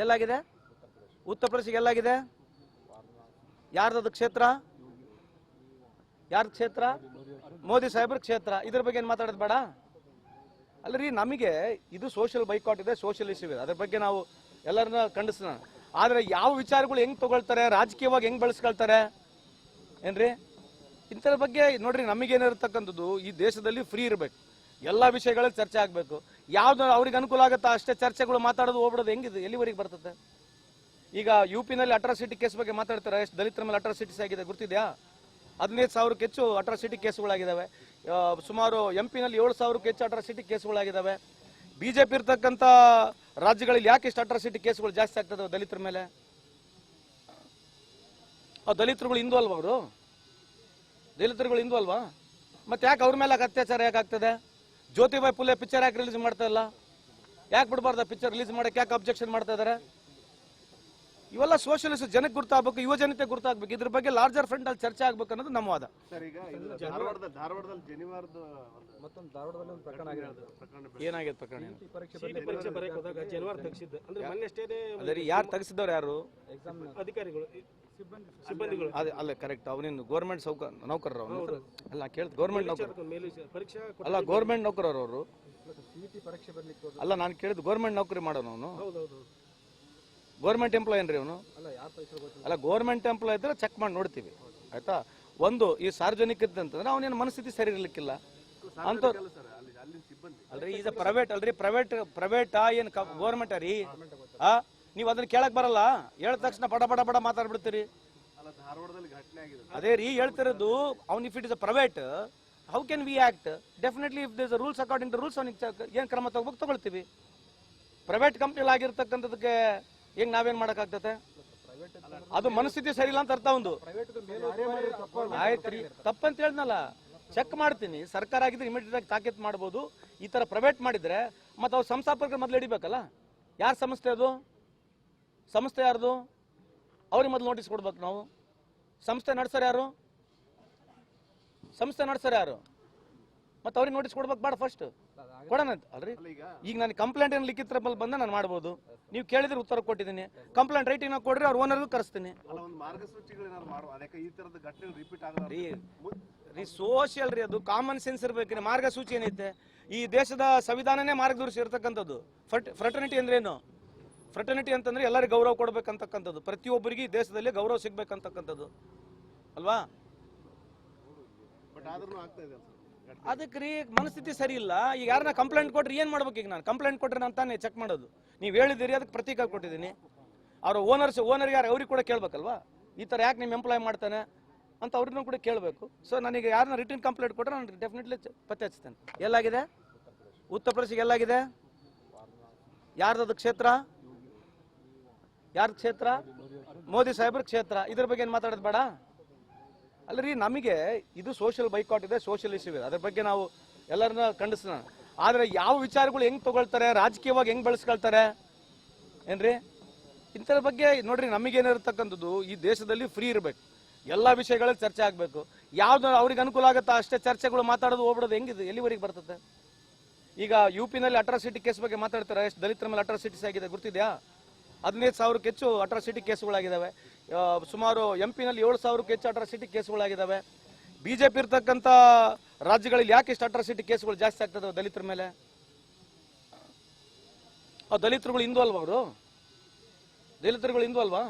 ಎಲ್ಲಾಗಿದೆ? ಉತ್ತರ ಪ್ರದೇಶಕ್ಕೆ ಎಲ್ಲಾಗಿದೆ? ಯಾರ್ದದು ಕ್ಷೇತ್ರ? ಯಾರ ಕ್ಷೇತ್ರ? ಮೋದಿ ಸಾಹೇಬ್ರ ಕ್ಷೇತ್ರ. ಇದ್ರ ಬಗ್ಗೆ ಏನು ಮಾತಾಡೋದು ಬೇಡ ಅಲ್ರಿ. ನಮಗೆ ಇದು ಸೋಷಿಯಲ್ ಬೈಕಾಟ್ ಇದೆ, ಸೋಷಿಯಲ್ ಇಶ್ಯೂ ಇದೆ, ಅದ್ರ ಬಗ್ಗೆ ನಾವು ಎಲ್ಲರನ್ನ ಖಂಡಿಸೋಣ. ಆದರೆ ಯಾವ ವಿಚಾರಗಳು ಹೆಂಗೆ ತಗೊಳ್ತಾರೆ, ರಾಜಕೀಯವಾಗಿ ಹೆಂಗೆ ಬಳಸ್ಕೊಳ್ತಾರೆ ಏನ್ರಿ, ಇಂಥದ್ರ ಬಗ್ಗೆ ನೋಡ್ರಿ. ನಮಗೇನಿರತಕ್ಕಂಥದ್ದು ಈ ದೇಶದಲ್ಲಿ ಫ್ರೀ ಇರಬೇಕು, ಎಲ್ಲ ವಿಷಯಗಳಲ್ಲಿ ಚರ್ಚೆ ಆಗಬೇಕು. ಯಾವ್ದು ಅವ್ರಿಗೆ ಅನುಕೂಲ ಆಗುತ್ತಾ ಅಷ್ಟೇ ಚರ್ಚೆಗಳು ಮಾತಾಡೋದು ಹೋಗ್ಬಿಡೋದು ಹೆಂಗಿದೆ, ಎಲ್ಲಿವರೆಗೆ ಬರ್ತದೆ? ಈಗ ಯುಪಿನಲ್ಲಿ ಅಟ್ರಾಸಿಟಿ ಕೇಸ್ ಬಗ್ಗೆ ಮಾತಾಡ್ತಾರೆ. ಎಷ್ಟು ದಲಿತರ ಮೇಲೆ ಅಟ್ರಾಸಿಟೀಸ್ ಆಗಿದೆ ಗೊತ್ತಿದೆಯಾ? 15,000ಕ್ಕೆ ಹೆಚ್ಚು ಅಟ್ರಾಸಿಟಿ ಕೇಸುಗಳಾಗಿದ್ದಾವೆ. ಸುಮಾರು MP ನಲ್ಲಿ 7,000ಕ್ಕೆ ಹೆಚ್ಚು ಅಟ್ರಾಸಿಟಿ ಕೇಸುಗಳಾಗಿದ್ದಾವೆ. ಬಿಜೆಪಿ ಇರ್ತಕ್ಕಂಥ ರಾಜ್ಯಗಳಲ್ಲಿ ಯಾಕೆ ಇಷ್ಟು ಅಟ್ರಾಸಿಟಿ ಕೇಸುಗಳು ಜಾಸ್ತಿ ಆಗ್ತದೆ ದಲಿತರ ಮೇಲೆ? ದಲಿತರುಗಳು ಹಿಂದೂ ಅಲ್ವಾ? ಅವರು ದಲಿತರುಗಳು ಹಿಂದೂ ಅಲ್ವಾ? ಮತ್ತೆ ಯಾಕೆ ಅವ್ರ ಮೇಲೆ ಅತ್ಯಾಚಾರ ಯಾಕೆ ಆಗ್ತದೆ? ಜ್ಯೋತಿಬಾಯಿ ಫುಲೆ ಪಿಕ್ಚರ್ ಯಾಕೆ ರಿಲೀಸ್ ಮಾಡ್ತಾ ಇಲ್ಲ? ಯಾಕೆ ಬಿಡಬಾರ್ದ ಪಿಕ್ಚರ್ ರಿಲೀಸ್ ಮಾಡಕ್ಕೆ? ಯಾಕೆ ಅಬ್ಜೆಕ್ಷನ್ ಮಾಡ್ತಾ ಇದಾರೆ? ಇವೆಲ್ಲ ಸೋಷಿಯಲಿಸ್ಟ್ ಜನಕ್ಕೆ ಗುರ್ತಾಗಬೇಕು, ಯುವ ಜನತೆ ಗುರ್ತಾಗಬೇಕು. ಇದ್ರ ಬಗ್ಗೆ ಲಾರ್ಜರ್ ಫ್ರಂಟ್ ಅಲ್ಲಿ ಚರ್ಚೆ ಆಗ್ಬೇಕು ಅನ್ನೋದು ನಮ್ಮ ವಾದ. ಏನಾಗಿದೆ ಪ್ರಕರಣ? ಯಾರು ತೆಗೆಸಿದವ್ರು? ಯಾರು ಅಧಿಕಾರಿಗಳು, ಸಿಬ್ಬಂದಿಗಳು? ಅಲ್ಲ ಕರೆಕ್ಟ್. ಅವನೇನು ಗೌರ್ಮೆಂಟ್ ನೌಕರರು? ಅವನು ಅಲ್ಲ ಕೇಳ್ತ ಗೌರ್ಮೆಂಟ್ ನೌಕರ ಅಲ್ಲ, ಗೌರ್ಮೆಂಟ್ ನೌಕರರು ಅವರು ಅಲ್ಲ. ನಾನು ಕೇಳಿದ್ ಗೌರ್ಮೆಂಟ್ ನೌಕರಿ ಮಾಡೋನು ಅವನು, ಗೌರ್ಮೆಂಟ್ ಎಂಪ್ಲಾಯ್ ಏನ್ರಿ ಅವನು? ಅಲ್ಲ, ಗೌರ್ಮೆಂಟ್ ಎಂಪ್ಲಾಯ್ ಇದ್ರೆ ಚೆಕ್ ಮಾಡಿ ನೋಡ್ತೀವಿ, ಆಯ್ತಾ? ಒಂದು ಈ ಸಾರ್ವಜನಿಕ ಅಂತಂದ್ರೆ ಅವನೇನು ಮನಸ್ಥಿತಿ ಸರಿ ಇರ್ಲಿಕ್ಕಿಲ್ಲ ಅಂತ ಅಲ್ರಿ. ಈಗ ಪ್ರೈವೇಟ್ ಅಲ್ರಿ, ಪ್ರೈವೇಟ್ ಏನು ಗೌರ್ಮೆಂಟ್ ರೀ? ನೀವು ಅದನ್ನ ಕೇಳಕ್ ಬರಲ್ಲ, ಹೇಳಿದ ತಕ್ಷಣ ಬಡ ಬಡ ಬಡ ಮಾತಾಡ್ಬಿಡ್ತೀರಿ. ಅದೇ ರೀ ಹೇಳ್ತಿರೋದು. ಅವ್ನು if it is a private, how can we act? Definitely if there rules according to rules ಅವ್ನಿಗೆ ಏನು ಕ್ರಮ ತಗೊಳ್ತೀವಿ. ಪ್ರೈವೇಟ್ ಕಂಪ್ನಿಲಿ ಆಗಿರ್ತಕ್ಕಂಥದಕ್ಕೆ ಹೆಂಗ್ ನಾವೇನ್ ಮಾಡಕ್ಕಾಗ್ತದೆ? ಅದು ಮನಸ್ಥಿತಿ ಸರಿ ಇಲ್ಲ ಅಂತ ಅರ್ಥ. ಒಂದು ಆಯ್ತ್ರಿ, ತಪ್ಪಂತ ಹೇಳಿದ್ನಲ್ಲ, ಚೆಕ್ ಮಾಡ್ತೀನಿ. ಸರ್ಕಾರ ಆಗಿದ್ರೆ ಇಮಿಡಿಯೇಟ್ ಆಗಿ ತಾಕೀತು ಮಾಡ್ಬೋದು. ಈ ತರ ಪ್ರೈವೇಟ್ ಮಾಡಿದ್ರೆ ಮತ್ತೆ ಅವ್ರು ಸಂಸ್ಥಾಪಕರು ಮೊದಲು ಹಿಡಿಬೇಕಲ್ಲ. ಯಾರ ಸಂಸ್ಥೆ ಅದು? ಸಂಸ್ಥೆ ಯಾರ್ದು? ಅವ್ರಿಗೆ ಮೊದಲು ನೋಟಿಸ್ ಕೊಡ್ಬೇಕು ನಾವು. ಸಂಸ್ಥೆ ನಡ್ಸೋರು ಯಾರು? ಸಂಸ್ಥೆ ನಡ್ಸೋರು ಯಾರು? ಮತ್ತೆ ಅವ್ರಿಗೆ ನೋಟಿಸ್ ಕೊಡ್ಬೇಕು ಬೇಡ? ಫಸ್ಟ್ ಕೊಡೋಣ ಅಲ್ರಿ. ಈಗ ನಾನು ಕಂಪ್ಲೇಂಟ್ ಏನು ಲಿಖಿತ ಬಂದ ನಾನು ಮಾಡ್ಬೋದು. ನೀವು ಕೇಳಿದ್ರೆ ಉತ್ತರ ಕೊಟ್ಟಿದ್ದೀನಿ. ಕಂಪ್ಲೇಂಟ್ ರೈಟಿಂಗ್ ಕೊಡ್ರಿ, ಅವ್ರ ಓನರ್ಗೂ ಕರೆಸ್ತೀನಿ. ರೀ ಸೋಷಿಯಲ್ ರೀ, ಅದು ಕಾಮನ್ ಸೆನ್ಸ್ ಇರ್ಬೇಕ್ರಿ. ಮಾರ್ಗಸೂಚಿ ಏನೈತೆ? ಈ ದೇಶದ ಸಂವಿಧಾನನೇ ಮಾರ್ಗದರ್ಶಿ ಇರ್ತಕ್ಕಂಥದ್ದು. ಫ್ರಟರ್ನಿಟಿ ಅಂದ್ರೆ ಏನು? ಫ್ರಟರ್ನಿಟಿ ಅಂತಂದ್ರೆ ಎಲ್ಲರಿಗೂ ಗೌರವ ಕೊಡ್ಬೇಕಂತಕ್ಕಂಥದ್ದು, ಪ್ರತಿಯೊಬ್ಬರಿಗೆ ಈ ದೇಶದಲ್ಲಿ ಗೌರವ ಸಿಗ್ಬೇಕಂತಕ್ಕಂಥದ್ದು ಅಲ್ವಾ? ಅದಕ್ಕೆ ರೀ ಮನಸ್ಥಿತಿ ಸರಿ ಇಲ್ಲ. ಈಗ ಯಾರನ್ನ ಕಂಪ್ಲೇಂಟ್ ಕೊಟ್ರಿ ಏನ್ ಮಾಡ್ಬೇಕು? ಈಗ ನಾನು ಕಂಪ್ಲೇಂಟ್ ಕೊಟ್ರೆ ನಾನು ತಾನೇ ಚೆಕ್ ಮಾಡೋದು. ನೀವು ಹೇಳಿದಿರಿ, ಅದಕ್ಕೆ ಪ್ರತೀಕಾರ ಕೊಟ್ಟಿದ್ದೀನಿ. ಅವ್ರ ಓನರ್ ಯಾರು ಅವ್ರಿಗೆ ಕೂಡ ಕೇಳ್ಬೇಕಲ್ವಾ? ಈ ತರ ಯಾಕೆ ನಿಮ್ಮ ಎಂಪ್ಲಾಯ್ ಮಾಡ್ತಾನೆ ಅಂತ ಅವ್ರನ್ನೂ ಕೂಡ ಕೇಳಬೇಕು. ಸೊ ನನಗೆ ಯಾರನ್ನ ರಿಟರ್ನ್ ಕಂಪ್ಲೇಂಟ್ ಕೊಟ್ಟರೆ ನಾನು ಡೆಫಿನೆಟ್ಲಿ ಪತ್ತೆ ಹಚ್ತೇನೆ. ಎಲ್ಲಾಗಿದೆ? ಉತ್ತರ ಪ್ರದೇಶಕ್ಕೆ ಎಲ್ಲಾಗಿದೆ? ಯಾರ್ದದು ಕ್ಷೇತ್ರ? ಯಾರ ಕ್ಷೇತ್ರ? ಮೋದಿ ಸಾಹೇಬ್ರ ಕ್ಷೇತ್ರ. ಇದ್ರ ಬಗ್ಗೆ ಏನು ಮಾತಾಡೋದು ಬೇಡ ಅಲ್ರಿ. ನಮಗೆ ಇದು ಸೋಷಿಯಲ್ ಬೈಕಾಟ್ ಇದೆ, ಸೋಷಿಯಲ್ ಇಶ್ಯೂ ಇದೆ, ಅದ್ರ ಬಗ್ಗೆ ನಾವು ಎಲ್ಲರನ್ನ ಖಂಡಿಸೋಣ. ಆದರೆ ಯಾವ ವಿಚಾರಗಳು ಹೆಂಗೆ ತಗೊಳ್ತಾರೆ, ರಾಜಕೀಯವಾಗಿ ಹೆಂಗೆ ಬಳಸ್ಕೊಳ್ತಾರೆ ಏನ್ರಿ, ಇಂಥದ್ರ ಬಗ್ಗೆ ನೋಡ್ರಿ. ನಮಗೇನಿರತಕ್ಕಂಥದ್ದು ಈ ದೇಶದಲ್ಲಿ ಫ್ರೀ ಇರಬೇಕು, ಎಲ್ಲ ವಿಷಯಗಳಲ್ಲಿ ಚರ್ಚೆ ಆಗಬೇಕು. ಯಾವ್ದು ಅವ್ರಿಗೆ ಅನುಕೂಲ ಆಗುತ್ತಾ ಅಷ್ಟೇ ಚರ್ಚೆಗಳು ಮಾತಾಡೋದು ಹೋಗ್ಬಿಡೋದು ಹೆಂಗಿದೆ, ಎಲ್ಲಿವರೆಗೆ ಬರ್ತದೆ? ಈಗ UP ನಲ್ಲಿ ಅಟ್ರಾಸಿಟಿ ಕೇಸ್ ಬಗ್ಗೆ ಮಾತಾಡ್ತಾರೆ. ಎಷ್ಟು ದಲಿತರ ಮೇಲೆ ಅಟ್ರಾಸಿಟೀಸ್ ಆಗಿದೆ ಗೊತ್ತಿದೆಯಾ? 15,000ಕ್ಕೆ ಹೆಚ್ಚು ಅಟ್ರಾಸಿಟಿ ಕೇಸುಗಳಾಗಿದ್ದಾವೆ. ಸುಮಾರು MP ನಲ್ಲಿ 7,000ಕ್ಕೆ ಹೆಚ್ಚು ಅಟ್ರಾಸಿಟಿ ಕೇಸುಗಳಾಗಿದ್ದಾವೆ. ಬಿಜೆಪಿ ಇರ್ತಕ್ಕಂಥ ರಾಜ್ಯಗಳಲ್ಲಿ ಯಾಕೆ ಇಷ್ಟು ಅಟ್ರಾಸಿಟಿ ಕೇಸುಗಳು ಜಾಸ್ತಿ ಆಗ್ತದೆ ದಲಿತರ ಮೇಲೆ? ದಲಿತರುಗಳು ಹಿಂದೂ ಅಲ್ವಾ? ಅವರು ದಲಿತರುಗಳು ಹಿಂದೂ ಅಲ್ವಾ?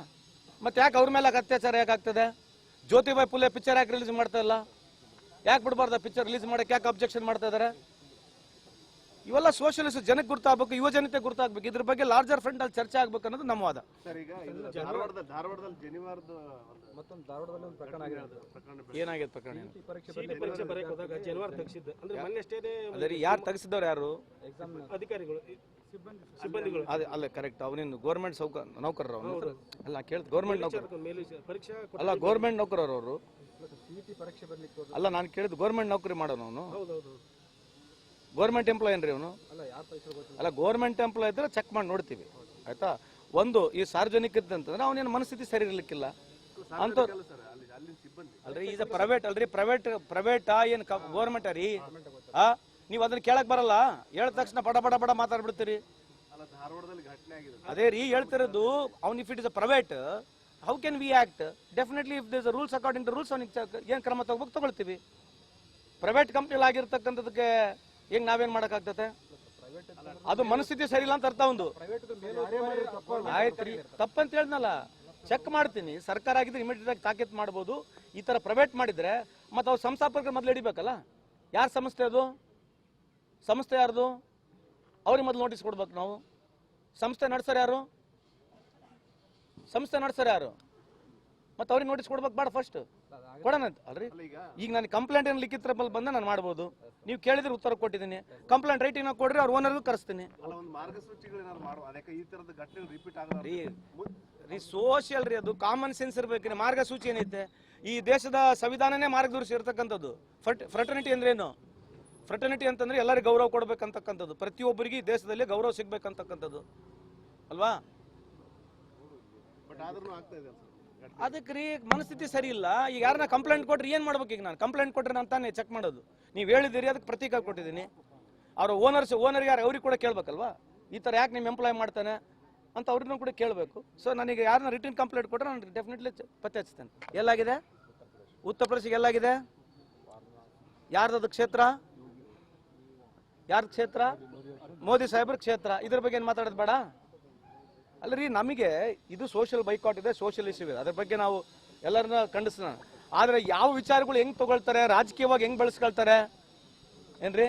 ಮತ್ತೆ ಯಾಕೆ ಅವ್ರ ಮೇಲೆ ಅತ್ಯಾಚಾರ ಯಾಕೆ ಆಗ್ತದೆ? ಜ್ಯೋತಿಬಾಯಿ ಫುಲೆ ಪಿಕ್ಚರ್ ಯಾಕೆ ರಿಲೀಸ್ ಮಾಡ್ತಾ ಇಲ್ಲ? ಯಾಕೆ ಬಿಡಬಾರ್ದ ಪಿಕ್ಚರ್ ರಿಲೀಸ್ ಮಾಡಕ್ಕೆ? ಯಾಕೆ ಅಬ್ಜೆಕ್ಷನ್ ಮಾಡ್ತಾ ಇದಾರೆ? ಇವೆಲ್ಲ ಸೋಷಿಯಲಿಸ್ಟ್ ಜನಕ್ಕೆ ಗುರ್ತಾಗಬೇಕು, ಯುವ ಜನತೆ ಗುರ್ತಾಗಬೇಕು. ಇದ್ರ ಬಗ್ಗೆ ಲಾರ್ಜರ್ ಫ್ರಂಟ್ ಅಲ್ಲಿ ಚರ್ಚೆ ಆಗ್ಬೇಕು ಅನ್ನೋದು ನಮ್ಮ ವಾದ. ಏನಾಗಿದೆ ಪ್ರಕರಣ? ಯಾರು ತೆಗೆಸಿದವ್ರು? ಯಾರು ಅಧಿಕಾರಿಗಳು, ಸಿಬ್ಬಂದಿಗಳು? ಅಲ್ಲ ಕರೆಕ್ಟ್. ಅವನೇನು ಗೌರ್ಮೆಂಟ್ ನೌಕರರು? ಅವನು ಅಲ್ಲ ಕೇಳ್ತ ಗೌರ್ಮೆಂಟ್ ನೌಕರ ಅಲ್ಲ, ಗೌರ್ಮೆಂಟ್ ನೌಕರರು ಅವರು ಅಲ್ಲ. ನಾನು ಕೇಳಿದ್ ಗೌರ್ಮೆಂಟ್ ನೌಕರಿ ಮಾಡೋನು ಅವನು, ಗೌರ್ಮೆಂಟ್ ಎಂಪ್ಲಾಯ್ ಏನ್ರಿ ಅವನು? ಅಲ್ಲ, ಗೌರ್ಮೆಂಟ್ ಎಂಪ್ಲಾಯ್ ಇದ್ರೆ ಚೆಕ್ ಮಾಡಿ ನೋಡ್ತೀವಿ, ಆಯ್ತಾ? ಒಂದು ಈ ಸಾರ್ವಜನಿಕ ಅಂತಂದ್ರೆ ಅವನೇನು ಮನಸ್ಥಿತಿ ಸರಿ ಇರ್ಲಿಕ್ಕಿಲ್ಲ ಅಂತ ಅಲ್ರಿ. ಈಗ ಪ್ರೈವೇಟ್ ಅಲ್ರಿ, ಪ್ರೈವೇಟ್ ಏನು ಗೌರ್ಮೆಂಟ್ ರೀ? ನೀವು ಅದನ್ನ ಕೇಳಕ್ ಬರಲ್ಲ, ಹೇಳಿದ ತಕ್ಷಣ ಬಡ ಬಡ ಬಡ ಮಾತಾಡ್ಬಿಡ್ತೀರಿ. ಧಾರವಾಡದಲ್ಲಿ ಘಟನೆ ಆಗಿದೆ. ಅದೇ ರೀ ಹೇಳ್ತಿರೋದು. ಅವ್ನು if it is a private, how can we act? Definitely if this rules according to rules ಅವ್ನಿಗೆ ಏನು ಕ್ರಮ ತಗೊಳ್ತೀವಿ. ಪ್ರೈವೇಟ್ ಕಂಪ್ನಿಲಿ ಆಗಿರ್ತಕ್ಕಂಥದಕ್ಕೆ ಹೆಂಗ್ ನಾವೇನ್ ಮಾಡೋಕ್ಕಾಗ್ತದೆ? ಅದು ಮನಸ್ಥಿತಿ ಸರಿ ಇಲ್ಲ ಅಂತ ಅರ್ಥ ಒಂದು. ಆಯ್ತು ರೀ, ತಪ್ಪಂತ ಹೇಳ್ದಲ್ಲ, ಚೆಕ್ ಮಾಡ್ತೀನಿ. ಸರ್ಕಾರ ಆಗಿದ್ರೆ ಇಮಿಡಿಯೇಟ್ ಆಗಿ ತಾಕೀತು ಮಾಡ್ಬೋದು. ಈ ತರ ಪ್ರೈವೇಟ್ ಮಾಡಿದ್ರೆ ಮತ್ತೆ ಅವ್ರು ಸಂಸ್ಥಾಪಕರು ಮೊದಲು ಹಿಡಿಬೇಕಲ್ಲ. ಯಾರ ಸಂಸ್ಥೆ ಅದು? ಸಂಸ್ಥೆ ಯಾರ್ದು? ಅವ್ರಿಗೆ ಮೊದಲು ನೋಟಿಸ್ ಕೊಡ್ಬೇಕು ನಾವು. ಸಂಸ್ಥೆ ನಡೆಸೋರು ಯಾರು? ಸಂಸ್ಥೆ ನಡೆಸೋರು ಯಾರು? ಮತ್ತೆ ಅವ್ರಿಗೆ ನೋಟಿಸ್ ಕೊಡ್ಬೇಕು ಬೇಡ? ಫಸ್ಟ್ ಕೊಡೋಣ ಅಲ್ರಿ. ಈಗ ನಾನು ಕಂಪ್ಲೇಂಟ್ ಏನು ಲಿಖಿತ ರೂಪದಲ್ಲಿ ಬಂದ ನಾನು ಮಾಡ್ಬೋದು. ನೀವು ಕೇಳಿದ್ರೆ ಉತ್ತರ ಕೊಟ್ಟಿದ್ದೀನಿ. ಕಂಪ್ಲೇಂಟ್ ರೈಟಿಂಗ್ ನಾವು ಕೊಡ್ರಿ, ಅವ್ರ ಓನರ್ಗೂ ಕರೆಸ್ತೀನಿ. ರೀ ಸೋಷಿಯಲ್ ರೀ, ಅದು ಕಾಮನ್ ಸೆನ್ಸ್ ಇರ್ಬೇಕು. ಮಾರ್ಗಸೂಚಿ ಏನೈತೆ? ಈ ದೇಶದ ಸಂವಿಧಾನನೇ ಮಾರ್ಗದರ್ಶಿ ಇರ್ತಕ್ಕಂಥದ್ದು. ಫ್ರಟರ್ನಿಟಿ ಅಂದ್ರೇನು? ಫ್ರಟರ್ನಿಟಿ ಅಂತಂದ್ರೆ ಎಲ್ಲರಿಗೂ ಗೌರವ ಕೊಡ್ಬೇಕಂತಕ್ಕಂಥದ್ದು. ಪ್ರತಿಯೊಬ್ಬರಿಗೆ ಈ ದೇಶದಲ್ಲಿ ಗೌರವ ಸಿಗ್ಬೇಕಂತಕ್ಕಂಥದ್ದು ಅಲ್ವಾ? ಅದಕ್ಕೆ ರೀ ಮನಸ್ಥಿತಿ ಸರಿ ಇಲ್ಲ. ಈಗ ಯಾರನ್ನ ಕಂಪ್ಲೇಂಟ್ ಕೊಟ್ರೆ ಏನ್ ಮಾಡ್ಬೇಕು? ಈಗ ನಾನು ಕಂಪ್ಲೇಂಟ್ ಕೊಟ್ರೆ ನಾನು ತಾನೇ ಚೆಕ್ ಮಾಡೋದು. ನೀವು ಹೇಳಿದಿರಿ, ಅದಕ್ಕೆ ಪ್ರತೀಕ ಕೊಟ್ಟಿದ್ದೀನಿ. ಅವ್ರ ಓನರ್ ಯಾರು ಅವ್ರಿಗೆ ಕೂಡ ಕೇಳ್ಬೇಕಲ್ವಾ? ಈ ತರ ಯಾಕೆ ನಿಮ್ಮ ಎಂಪ್ಲಾಯ್ ಮಾಡ್ತಾನೆ ಅಂತ ಅವ್ರನ್ನೂ ಕೂಡ ಕೇಳಬೇಕು. ಸೊ ನನಗೆ ಯಾರನ್ನ ರಿಟರ್ನ್ ಕಂಪ್ಲೇಂಟ್ ಕೊಟ್ರೆ ನಾನು ಡೆಫಿನೆಟ್ಲಿ ಪತ್ತೆ ಹಚ್ತೇನೆ. ಎಲ್ಲಾಗಿದೆ? ಉತ್ತರ ಪ್ರದೇಶಕ್ಕೆ ಎಲ್ಲಾಗಿದೆ? ಯಾರ್ದದು ಕ್ಷೇತ್ರ? ಯಾರ ಕ್ಷೇತ್ರ? ಮೋದಿ ಸಾಹೇಬ್ರ ಕ್ಷೇತ್ರ. ಇದ್ರ ಬಗ್ಗೆ ಏನು ಮಾತಾಡೋದು ಬೇಡ ಅಲ್ರಿ. ನಮಗೆ ಇದು ಸೋಷಿಯಲ್ ಬೈಕಾಟ್ ಇದೆ, ಸೋಷಿಯಲ್ ಇಶ್ಯೂ ಇದೆ. ಅದ್ರ ಬಗ್ಗೆ ನಾವು ಎಲ್ಲರನ್ನ ಖಂಡಿಸೋಣ. ಆದ್ರೆ ಯಾವ ವಿಚಾರಗಳು ಹೆಂಗ್ ತಗೊಳ್ತಾರೆ, ರಾಜಕೀಯವಾಗಿ ಹೆಂಗ್ ಬಳಸ್ಕೊಳ್ತಾರೆ ಏನ್ರಿ?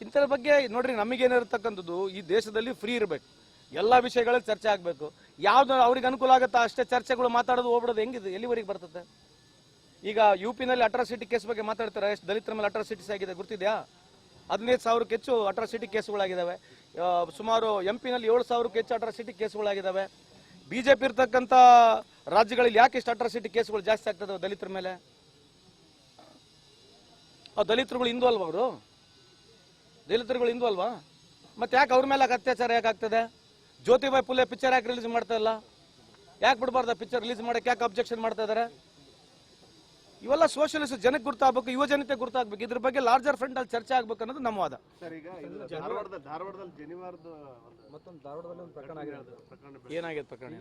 ಇಂಥದ್ರ ಬಗ್ಗೆ ನೋಡ್ರಿ, ನಮಗೇನಿರ್ತಕ್ಕಂಥದ್ದು ಈ ದೇಶದಲ್ಲಿ ಫ್ರೀ ಇರಬೇಕು. ಎಲ್ಲ ವಿಷಯಗಳಲ್ಲಿ ಚರ್ಚೆ ಆಗಬೇಕು. ಯಾವ್ದು ಅವ್ರಿಗೆ ಅನುಕೂಲ ಆಗುತ್ತಾ ಅಷ್ಟೇ ಚರ್ಚೆಗಳು ಮಾತಾಡೋದು, ಹೋಗ್ಬಿಡೋದು ಹೆಂಗಿದೆ? ಎಲ್ಲಿವರೆಗೆ ಬರ್ತದೆ? ಈಗ ಯುಪಿನಲ್ಲಿ ಅಟ್ರಾಸಿಟಿ ಕೇಸ್ ಬಗ್ಗೆ ಮಾತಾಡ್ತಾರೆ. ಎಷ್ಟು ದಲಿತರ ಮೇಲೆ ಅಟ್ರಾಸಿಟೀಸ್ ಆಗಿದೆ ಗೊತ್ತಿದೆಯಾ? 15,000ಕ್ಕೆ ಹೆಚ್ಚು ಅಟ್ರಾಸಿಟಿ ಕೇಸುಗಳಾಗಿದ್ದಾವೆ. ಸುಮಾರು ಎಂಪಿನಲ್ಲಿ 7,000ಕ್ಕೆ ಹೆಚ್ಚು ಅಟ್ರಾಸಿಟಿ ಕೇಸುಗಳಾಗಿದ್ದಾವೆ. ಬಿಜೆಪಿ ಇರ್ತಕ್ಕಂಥ ರಾಜ್ಯಗಳಲ್ಲಿ ಯಾಕೆ ಇಷ್ಟು ಅಟ್ರಾಸಿಟಿ ಕೇಸುಗಳು ಜಾಸ್ತಿ ಆಗ್ತದೆ ದಲಿತರ ಮೇಲೆ? ದಲಿತರುಗಳು ಹಿಂದೂ ಅಲ್ವಾ? ಅವರು ದಲಿತರುಗಳು ಹಿಂದೂ ಅಲ್ವಾ? ಮತ್ತೆ ಯಾಕೆ ಅವ್ರ ಮೇಲೆ ಅತ್ಯಾಚಾರ ಯಾಕೆ ಆಗ್ತದೆ? ಜ್ಯೋತಿಬಾಯಿ ಫುಲೆ ಪಿಕ್ಚರ್ ಯಾಕೆ ರಿಲೀಸ್ ಮಾಡ್ತಾ ಇಲ್ಲ? ಯಾಕೆ ಬಿಡಬಾರ್ದ ಪಿಕ್ಚರ್ ರಿಲೀಸ್ ಮಾಡಕ್ಕೆ? ಯಾಕೆ ಅಬ್ಜೆಕ್ಷನ್ ಮಾಡ್ತಾ ಇದಾರೆ? ಇವೆಲ್ಲ ಸೋಷಿಯಲಿಸ್ಟ್ ಜನಕ್ಕೆ ಗುರ್ತಾಗಬೇಕು, ಯುವ ಜನತೆ ಗುರ್ತಾಗಬೇಕು. ಇದ್ರ ಬಗ್ಗೆ ಲಾರ್ಜರ್ ಫ್ರಂಟ್ ಅಲ್ಲಿ ಚರ್ಚೆ ಆಗ್ಬೇಕು ಅನ್ನೋದು ನಮ್ಮ ವಾದ. ಏನಾಗಿದೆ ಪ್ರಕರಣ?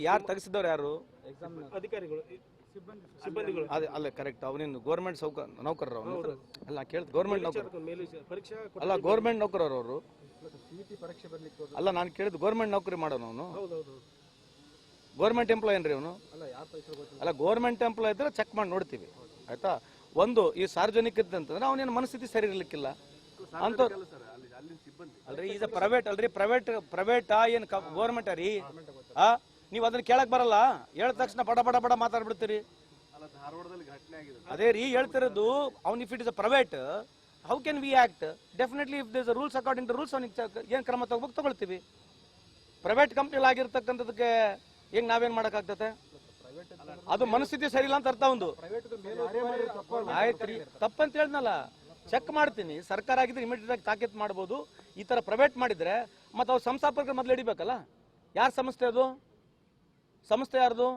ಯಾರು ತೆಗೆಸಿದವ್ರು? ಯಾರು ಅಧಿಕಾರಿಗಳು, ಸಿಬ್ಬಂದಿಗಳು? ಅಲ್ಲ ಕರೆಕ್ಟ್. ಅವನೇನು ಗೌರ್ಮೆಂಟ್ ನೌಕರರು? ಅವನು ಅಲ್ಲ ಕೇಳಿದ್ ಗೌರ್ಮೆಂಟ್ ನೌಕರ ಅಲ್ಲ, ಗೌರ್ಮೆಂಟ್ ನೌಕರರು ಅವರು ಅಲ್ಲ. ನಾನು ಕೇಳಿದ್ ಗೌರ್ಮೆಂಟ್ ನೌಕರಿ ಮಾಡೋನು ಅವನು. ಗೌರ್ಮೆಂಟ್ ಎಂಪ್ಲಾಯ್ ಏನ್ರಿ ಅವನು? ಅಲ್ಲ, ಗೌರ್ಮೆಂಟ್ ಎಂಪ್ಲಾಯ್ ಇದ್ರೆ ಚೆಕ್ ಮಾಡಿ ನೋಡ್ತೀವಿ, ಆಯ್ತಾ? ಒಂದು ಈ ಸಾರ್ವಜನಿಕ ಅಂತಂದ್ರೆ ಅವನೇನು ಮನಸ್ಥಿತಿ ಸರಿ ಇರ್ಲಿಕ್ಕಿಲ್ಲ ಅಂತ ಅಲ್ರಿ. ಈಗ ಪ್ರೈವೇಟ್ ಅಲ್ರಿ, ಪ್ರೈವೇಟ್ ಏನ್ ಗೌರ್ಮೆಂಟ್ ರೀ? ನೀವು ಅದನ್ನ ಕೇಳಕ್ ಬರಲ್ಲ. ಹೇಳಿದ ತಕ್ಷಣ ಬಡ ಬಡ ಬಡ ಮಾತಾಡ್ಬಿಡ್ತೀರಿ. ಅದೇ ರೀ ಹೇಳ್ತಿರೋದು. ಅವ್ನು if it is a private, how can we act? Definitely if this rules according to rules ಅವ್ನಿಗೆ ಏನು ಕ್ರಮ ತಗೊಳ್ತೀವಿ. ಪ್ರೈವೇಟ್ ಕಂಪ್ನಿಲಿ ಆಗಿರ್ತಕ್ಕಂಥದಕ್ಕೆ ಹೆಂಗ್ ನಾವೇನ್ ಮಾಡೋಕ್ಕಾಗ್ತದೆ? ಅದು ಮನಸ್ಥಿತಿ ಸರಿ ಇಲ್ಲ ಅಂತ ಅರ್ಥ ಒಂದು. ಆಯ್ತು ರೀ, ತಪ್ಪಂತ ಹೇಳ್ದಲ್ಲ, ಚೆಕ್ ಮಾಡ್ತೀನಿ. ಸರ್ಕಾರ ಆಗಿದ್ರೆ ಇಮಿಡಿಯೇಟ್ ಆಗಿ ತಾಕೀತು ಮಾಡ್ಬೋದು. ಈ ತರ ಪ್ರೈವೇಟ್ ಮಾಡಿದ್ರೆ ಮತ್ತೆ ಅವ್ರು ಸಂಸ್ಥಾಪಕರು ಮೊದಲು ಹಿಡಿಬೇಕಲ್ಲ. ಯಾರ ಸಂಸ್ಥೆ ಅದು? ಸಂಸ್ಥೆ ಯಾರ್ದು?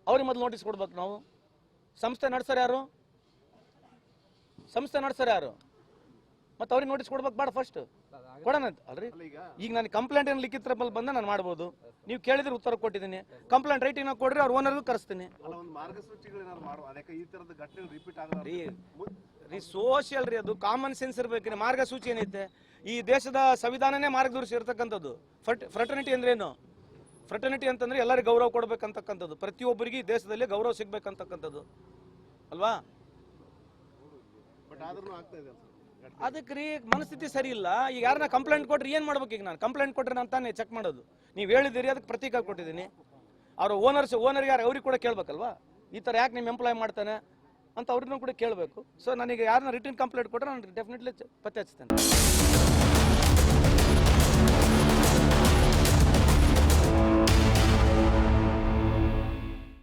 ಅವ್ರಿಗೆ ಮೊದಲು ನೋಟಿಸ್ ಕೊಡ್ಬೇಕು ನಾವು. ಸಂಸ್ಥೆ ನಡೆಸೋರು ಯಾರು? ಸಂಸ್ಥೆ ನಡೆಸೋರು ಯಾರು? ಮತ್ತೆ ಅವ್ರಿಗೆ ನೋಟಿಸ್ ಕೊಡ್ಬೇಕು ಬೇಡ? ಫಸ್ಟ್ ಕೊಡೋಣ ಅಲ್ರಿ. ಈಗ ನಾನು ಕಂಪ್ಲೇಂಟ್ ಏನು ಲಿಖಿತ ರೂಪದಲ್ಲಿ ಬಂದ ನಾನು ಮಾಡ್ಬೋದು. ನೀವು ಕೇಳಿದ್ರೆ ಉತ್ತರ ಕೊಟ್ಟಿದ್ದೀನಿ. ಕಂಪ್ಲೇಂಟ್ ರೈಟಿಂಗ್ ನಾವು ಕೊಡ್ರಿ, ಅವ್ರ ಓನರ್ಗೂ ಕರೆಸ್ತೀನಿ. ರೀ ಸೋಷಿಯಲ್ ರೀ, ಅದು ಕಾಮನ್ ಸೆನ್ಸ್ ಇರ್ಬೇಕು. ಮಾರ್ಗಸೂಚಿ ಏನೈತೆ? ಈ ದೇಶದ ಸಂವಿಧಾನನೇ ಮಾರ್ಗದರ್ಶಿ ಇರ್ತಕ್ಕಂಥದ್ದು. ಫ್ರಟರ್ನಿಟಿ ಅಂದ್ರೇನು? ಫ್ರಟರ್ನಿಟಿ ಅಂತಂದ್ರೆ ಎಲ್ಲರಿಗೂ ಗೌರವ ಕೊಡ್ಬೇಕಂತಕ್ಕಂಥದ್ದು. ಪ್ರತಿಯೊಬ್ಬರಿಗೆ ಈ ದೇಶದಲ್ಲಿ ಗೌರವ ಸಿಗ್ಬೇಕಂತಕ್ಕಂಥದ್ದು ಅಲ್ವಾ? ಅದಕ್ಕೆ ರೀ ಮನಸ್ಥಿತಿ ಸರಿ ಇಲ್ಲ. ಈಗ ಯಾರನ್ನ ಕಂಪ್ಲೇಂಟ್ ಕೊಟ್ರೆ ಏನ್ ಮಾಡ್ಬೇಕು? ಈಗ ನಾನು ಕಂಪ್ಲೇಂಟ್ ಕೊಟ್ರೆ ನಾನು ತಾನೇ ಚೆಕ್ ಮಾಡೋದು. ನೀವು ಹೇಳಿದಿರಿ, ಅದಕ್ಕೆ ಪ್ರತೀಕ ಕೊಟ್ಟಿದ್ದೀನಿ. ಅವ್ರ ಓನರ್ ಯಾರು ಅವ್ರಿಗೆ ಕೂಡ ಕೇಳ್ಬೇಕಲ್ವಾ? ಈ ತರ ಯಾಕೆ ನಿಮ್ಮ ಎಂಪ್ಲಾಯ್ ಮಾಡ್ತಾನೆ ಅಂತ ಅವ್ರನ್ನೂ ಕೂಡ ಕೇಳಬೇಕು. ಸೊ ನನಗೆ ಯಾರನ್ನ ರಿಟರ್ನ್ ಕಂಪ್ಲೇಂಟ್ ಕೊಟ್ರೆ ನಾನು ಡೆಫಿನೆಟ್ಲಿ ಪತ್ತೆ ಹಚ್ತೇನೆ.